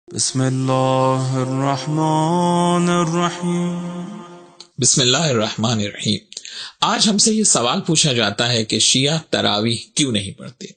بسم اللہ الرحمن الرحیم۔ بسم اللہ الرحمن الرحیم۔ آج ہم سے یہ سوال پوچھا جاتا ہے کہ شیعہ تراویح کیوں نہیں پڑھتے؟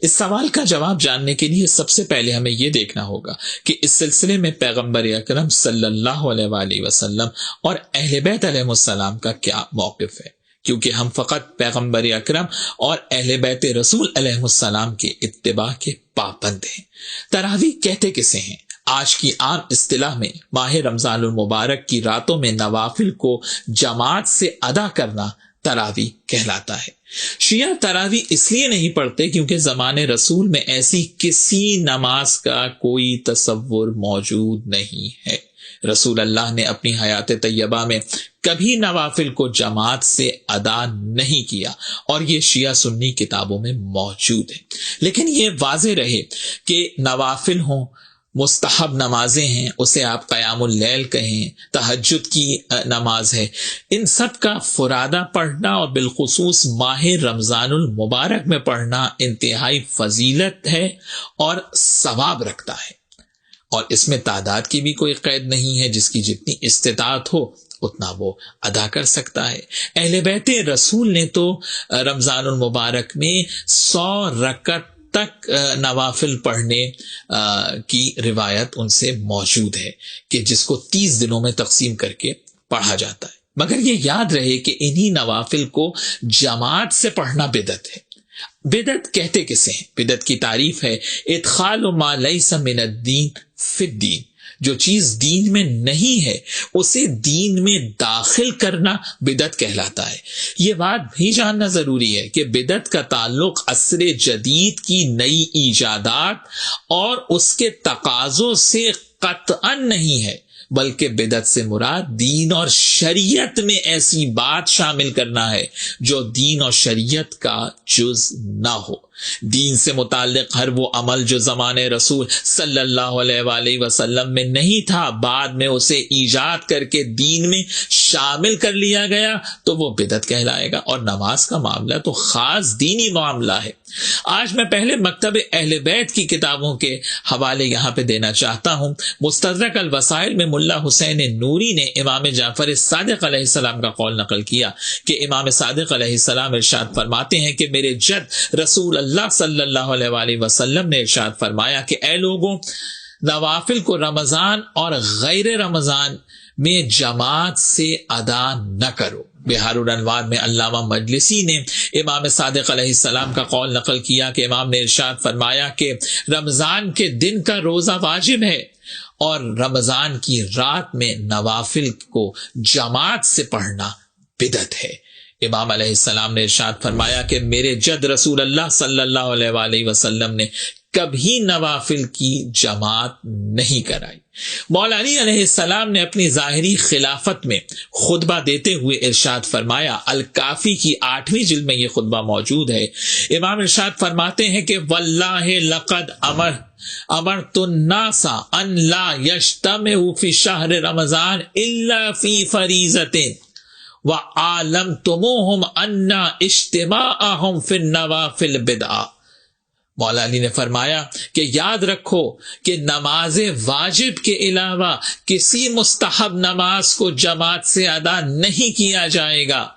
اس سوال کا جواب جاننے کے لیے سب سے پہلے ہمیں یہ دیکھنا ہوگا کہ اس سلسلے میں پیغمبر اکرم صلی اللہ علیہ وآلہ وسلم اور اہل بیت علیہ السلام کا کیا موقف ہے، کیونکہ ہم فقط پیغمبر اکرم اور اہل بیت رسول علیہ السلام کے اتباع کے پابند ہیں۔ تراویح کہتے کسے ہیں؟ آج کی عام اصطلاح میں ماہ رمضان المبارک کی راتوں میں نوافل کو جماعت سے ادا کرنا تراویح کہلاتا ہے۔ شیعہ تراویح اس لیے نہیں پڑھتے کیونکہ زمانے رسول میں ایسی کسی نماز کا کوئی تصور موجود نہیں ہے۔ رسول اللہ نے اپنی حیات طیبہ میں کبھی نوافل کو جماعت سے ادا نہیں کیا، اور یہ شیعہ سنی کتابوں میں موجود ہے۔ لیکن یہ واضح رہے کہ نوافل ہوں، مستحب نمازیں ہیں، اسے آپ قیام اللیل کہیں، تہجد کی نماز ہے، ان سب کا فرادہ پڑھنا اور بالخصوص ماہ رمضان المبارک میں پڑھنا انتہائی فضیلت ہے اور ثواب رکھتا ہے، اور اس میں تعداد کی بھی کوئی قید نہیں ہے، جس کی جتنی استطاعت ہو اتنا وہ ادا کر سکتا ہے۔ اہل بیت رسول نے تو رمضان المبارک میں 100 رکعت تک نوافل پڑھنے کی روایت ان سے موجود ہے کہ جس کو 30 دنوں میں تقسیم کر کے پڑھا جاتا ہے۔ مگر یہ یاد رہے کہ انہی نوافل کو جماعت سے پڑھنا بدعت ہے۔ بدعت کہتے کسے ہیں؟ بدعت کی تعریف ہے ادخال ما لیس من الدین فی الدین، جو چیز دین میں نہیں ہے اسے دین میں داخل کرنا بدعت کہلاتا ہے۔ یہ بات بھی جاننا ضروری ہے کہ بدعت کا تعلق عصر جدید کی نئی ایجادات اور اس کے تقاضوں سے قطعا نہیں ہے، بلکہ بدعت سے مراد دین اور شریعت میں ایسی بات شامل کرنا ہے جو دین اور شریعت کا جز نہ ہو۔ دین سے متعلق ہر وہ عمل جو زمانے رسول صلی اللہ علیہ وآلہ وسلم میں نہیں تھا، بعد میں اسے ایجاد کر کے دین میں شامل کر لیا گیا تو وہ بدعت کہلائے گا، اور نماز کا معاملہ تو خاص دینی معاملہ ہے۔ آج میں پہلے مکتب اہل بیت کی کتابوں کے حوالے یہاں پہ دینا چاہتا ہوں۔ مستدرک الوسائل میں ملا حسین نوری نے امام جعفر صادق علیہ السلام کا قول نقل کیا کہ امام صادق علیہ السلام ارشاد فرماتے ہیں کہ میرے جد رسول اللہ صلی اللہ علیہ وآلہ وسلم نے ارشاد فرمایا کہ اے لوگوں، نوافل کو رمضان اور غیر رمضان میں جماعت سے ادا نہ کرو۔ بہار الانوار میں علامہ مجلسی نے امام صادق علیہ السلام کا قول نقل کیا کہ امام نے ارشاد فرمایا کہ رمضان کے دن کا روزہ واجب ہے، اور رمضان کی رات میں نوافل کو جماعت سے پڑھنا بدعت ہے۔ امام علیہ السلام نے ارشاد فرمایا کہ میرے جد رسول اللہ صلی اللہ علیہ وآلہ وسلم نے کبھی نوافل کی جماعت نہیں کرائی۔ مولا علی علیہ السلام نے اپنی ظاہری خلافت میں خطبہ دیتے ہوئے ارشاد فرمایا، الکافی کی 8ویں جلد میں یہ خطبہ موجود ہے۔ امام ارشاد فرماتے ہیں کہ واللہ لقد امرت الناس ان لا یجتمعوا فی شہر رمضان الا فی فریضۃ وعلمتموہم ان اجتماعہم فی النوافل بدعہ۔ مولا علی نے فرمایا کہ یاد رکھو کہ نماز واجب کے علاوہ کسی مستحب نماز کو جماعت سے ادا نہیں کیا جائے گا،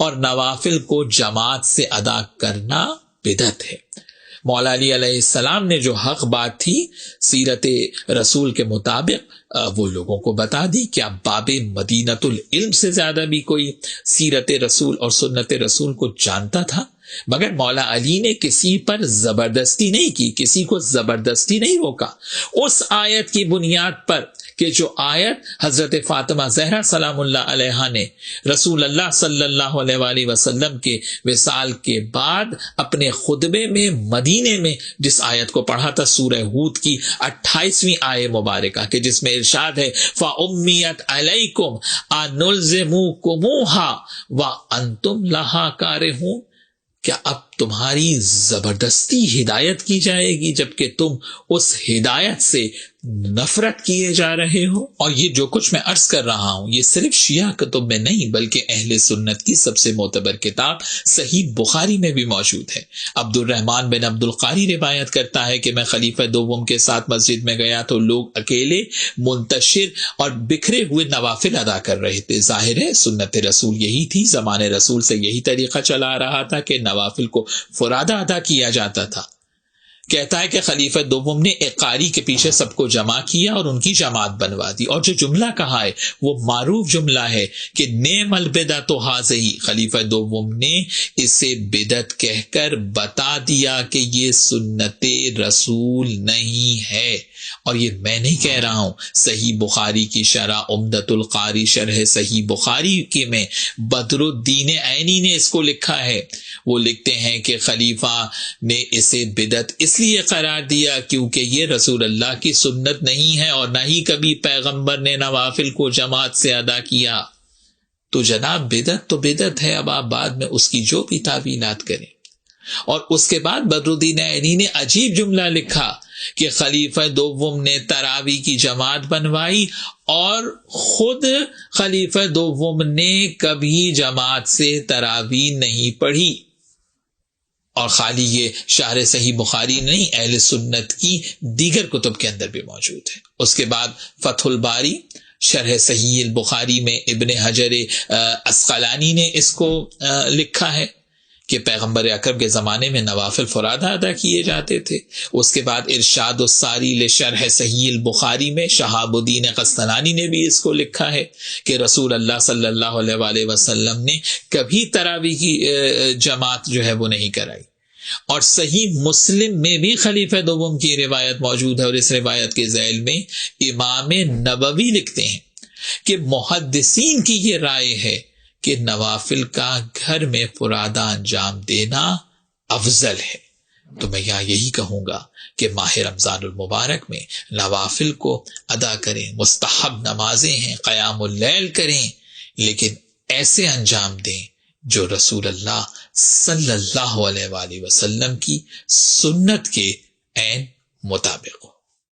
اور نوافل کو جماعت سے ادا کرنا بدعت ہے۔ مولا علی علیہ السلام نے جو حق بات تھی سیرت رسول کے مطابق وہ لوگوں کو بتا دی۔ کیا باب مدینۃ العلم سے زیادہ بھی کوئی سیرت رسول اور سنت رسول کو جانتا تھا؟ مگر مولا علی نے کسی پر زبردستی نہیں کی، کسی کو زبردستی نہیں روکا۔ اس آیت کی بنیاد پر کہ جو آیت حضرت فاطمہ زہرا سلام اللہ علیہا نے رسول اللہ صلی اللہ علیہ وآلہ وسلم کے وصال کے بعد اپنے خطبے میں مدینے میں جس آیت کو پڑھا تھا، سورہ ہود کی 28ویں آیت مبارکہ، کہ جس میں ارشاد ہے فَأُمِّيَتْ عَلَيْكُمْ أَنُلْزِمُوكُمُوهَا وَأَنْتُمْ لَهَا كَارِهُونَ۔ کیا اب تمہاری زبردستی ہدایت کی جائے گی جبکہ تم اس ہدایت سے نفرت کیے جا رہے ہو؟ اور یہ جو کچھ میں عرض کر رہا ہوں یہ صرف شیعہ کتب میں نہیں بلکہ اہل سنت کی سب سے معتبر کتاب صحیح بخاری میں بھی موجود ہے۔ عبد الرحمن بن عبد القاری روایت کرتا ہے کہ میں خلیفہ دوم کے ساتھ مسجد میں گیا تو لوگ اکیلے، منتشر اور بکھرے ہوئے نوافل ادا کر رہے تھے۔ ظاہر ہے سنت رسول یہی تھی، زمانے رسول سے یہی طریقہ چلا آ رہا تھا کہ نوافل کو فرادہ ادا کیا جاتا تھا۔ کہتا ہے کہ خلیفہ دوم نے ایک قاری کے پیچھے سب کو جمع کیا اور ان کی جماعت بنوا دی، اور جو جملہ کہا ہے وہ معروف جملہ ہے کہ نعم البدعۃ ھذہ۔ خلیفہ دوم نے اسے بدعت کہہ کر بتا دیا کہ یہ سنت رسول نہیں ہے، اور یہ میں نہیں کہہ رہا ہوں۔ صحیح بخاری کی شرح عمدۃ القاری شرح صحیح بخاری کے میں بدر الدین عینی نے اس کو لکھا ہے۔ وہ لکھتے ہیں کہ خلیفہ نے اسے بدعت اس لیے قرار دیا کیونکہ یہ رسول اللہ کی سنت نہیں ہے اور نہ ہی کبھی پیغمبر نے نوافل کو جماعت سے ادا کیا۔ تو جناب بدعت تو بدعت ہے، اب آپ بعد میں اس کی جو بھی تعویلات کریں۔ اور اس کے بعد بدر الدین عینی نے عجیب جملہ لکھا کہ خلیفہ دوم نے تراویح کی جماعت بنوائی اور خود خلیفہ دوم نے کبھی جماعت سے تراویح نہیں پڑھی۔ اور خالی یہ شرح صحیح بخاری نہیں، اہل سنت کی دیگر کتب کے اندر بھی موجود ہے۔ اس کے بعد فتح الباری شرح صحیح البخاری میں ابن حجر عسقلانی نے اس کو لکھا ہے کہ پیغمبر اکرم کے زمانے میں نوافل فرادہ ادا کیے جاتے تھے۔ اس کے بعد ارشاد الساری لشرح صحیح البخاری میں شہاب الدین قسطلانی نے بھی اس کو لکھا ہے کہ رسول اللہ صلی اللہ علیہ وآلہ وسلم نے کبھی تراویح کی جماعت جو ہے وہ نہیں کرائی۔ اور صحیح مسلم میں بھی خلیفہ دوم کی روایت موجود ہے، اور اس روایت کے ذیل میں امام نبوی لکھتے ہیں کہ محدثین کی یہ رائے ہے کہ نوافل کا گھر میں فرادہ انجام دینا افضل ہے۔ تو میں یہی کہوں گا کہ ماہ رمضان المبارک میں نوافل کو ادا کریں، مستحب نمازیں ہیں، قیام اللیل کریں، لیکن ایسے انجام دیں جو رسول اللہ صلی اللہ علیہ وآلہ وسلم کی سنت کے عین مطابق ہو۔